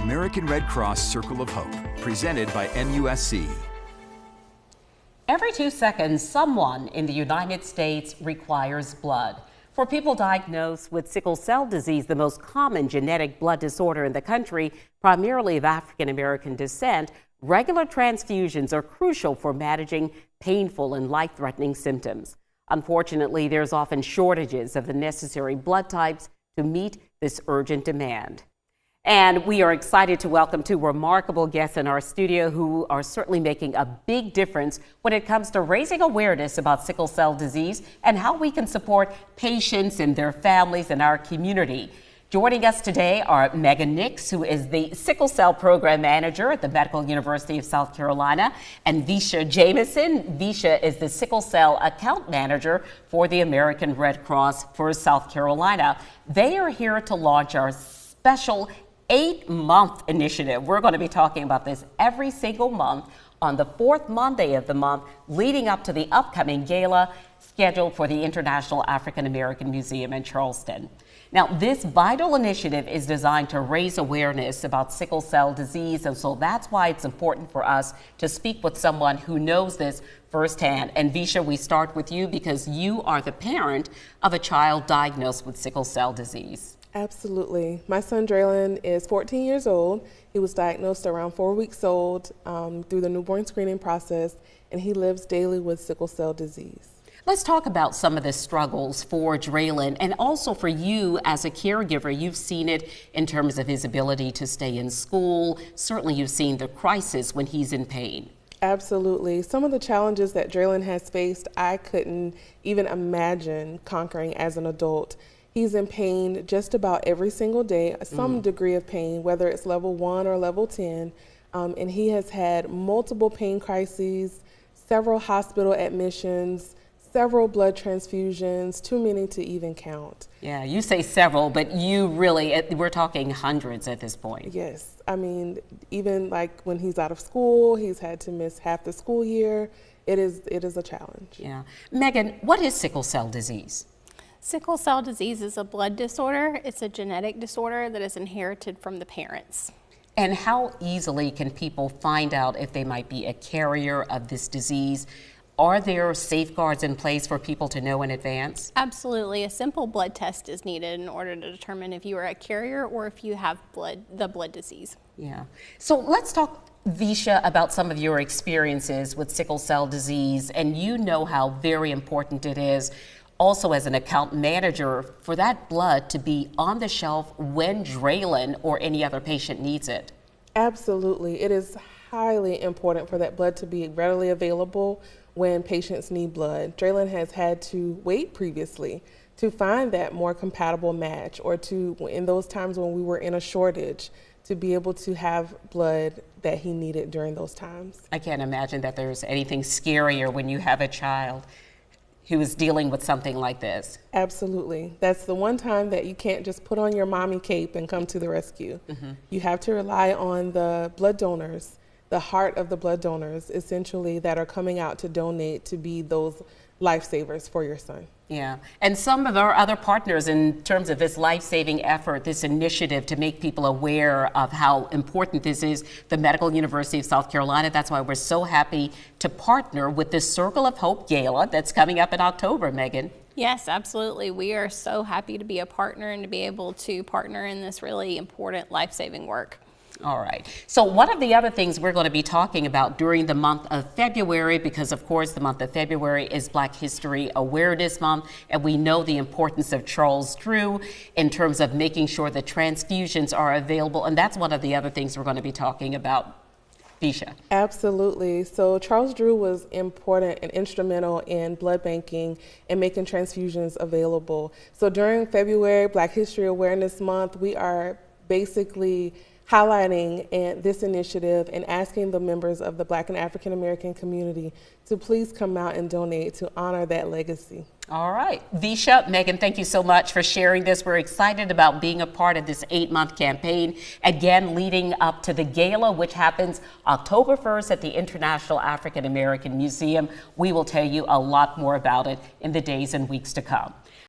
American Red Cross Circle of Hope, presented by MUSC. Every 2 seconds, someone in the United States requires blood. For people diagnosed with sickle cell disease, the most common genetic blood disorder in the country, primarily of African American descent, regular transfusions are crucial for managing painful and life-threatening symptoms. Unfortunately, there's often shortages of the necessary blood types to meet this urgent demand. And we are excited to welcome two remarkable guests in our studio who are certainly making a big difference when it comes to raising awareness about sickle cell disease and how we can support patients and their families in our community. Joining us today are Megan Nix, who is the Sickle Cell Program Manager at the Medical University of South Carolina, and Visha Jamison. Visha is the Sickle Cell Account Manager for the American Red Cross for South Carolina. They are here to launch our special 8-month initiative. We're going to be talking about this every single month on the 4th Monday of the month, leading up to the upcoming gala scheduled for the International African American Museum in Charleston. Now, this vital initiative is designed to raise awareness about sickle cell disease, and so that's why it's important for us to speak with someone who knows this firsthand. And Visha, we start with you because you are the parent of a child diagnosed with sickle cell disease. Absolutely. My son Draylon is 14 years old. He was diagnosed around 4 weeks old through the newborn screening process, and he lives daily with sickle cell disease. Let's talk about some of the struggles for Draylon and also for you as a caregiver. You've seen it in terms of his ability to stay in school. Certainly you've seen the crisis when he's in pain. Absolutely. Some of the challenges that Draylon has faced, I couldn't even imagine conquering as an adult. He's in pain just about every single day, some degree of pain, whether it's level 1 or level 10. And he has had multiple pain crises, several hospital admissions, several blood transfusions, too many to even count. Yeah, you say several, but you really, we're talking hundreds at this point. Yes. I mean, even like when he's out of school, he's had to miss half the school year. It is a challenge. Yeah. Megan, what is sickle cell disease? Sickle cell disease is a blood disorder. It's a genetic disorder that is inherited from the parents. And how easily can people find out if they might be a carrier of this disease? Are there safeguards in place for people to know in advance? Absolutely. A simple blood test is needed in order to determine if you are a carrier or if you have the blood disease. Yeah. So let's talk, Visha, about some of your experiences with sickle cell disease. And you know how very important it is also as an account manager for that blood to be on the shelf when Draylon or any other patient needs it. Absolutely. It is highly important for that blood to be readily available when patients need blood. Draylon has had to wait previously to find that more compatible match, or to, in those times when we were in a shortage, to be able to have blood that he needed during those times. I can't imagine that there's anything scarier when you have a child who is dealing with something like this. Absolutely. That's the one time that you can't just put on your mommy cape and come to the rescue. You have to rely on the blood donors, the heart of the blood donors, essentially, that are coming out to donate to be those lifesavers for your son. Yeah, and some of our other partners in terms of this life-saving effort, this initiative to make people aware of how important this is, the Medical University of South Carolina. That's why we're so happy to partner with the Circle of Hope Gala that's coming up in October, Megan. Yes, absolutely. We are so happy to be a partner and to be able to partner in this really important life-saving work. All right. So one of the other things we're going to be talking about during the month of February, because of course the month of February is Black History Awareness Month, and we know the importance of Charles Drew in terms of making sure that transfusions are available, and that's one of the other things we're going to be talking about. Visha. Absolutely. So Charles Drew was important and instrumental in blood banking and making transfusions available. So during February, Black History Awareness Month, we are basically highlighting this initiative and asking the members of the Black and African American community to please come out and donate to honor that legacy. All right. Visha, Megan, thank you so much for sharing this. We're excited about being a part of this 8-month campaign, again, leading up to the gala, which happens October 1st at the International African American Museum. We will tell you a lot more about it in the days and weeks to come.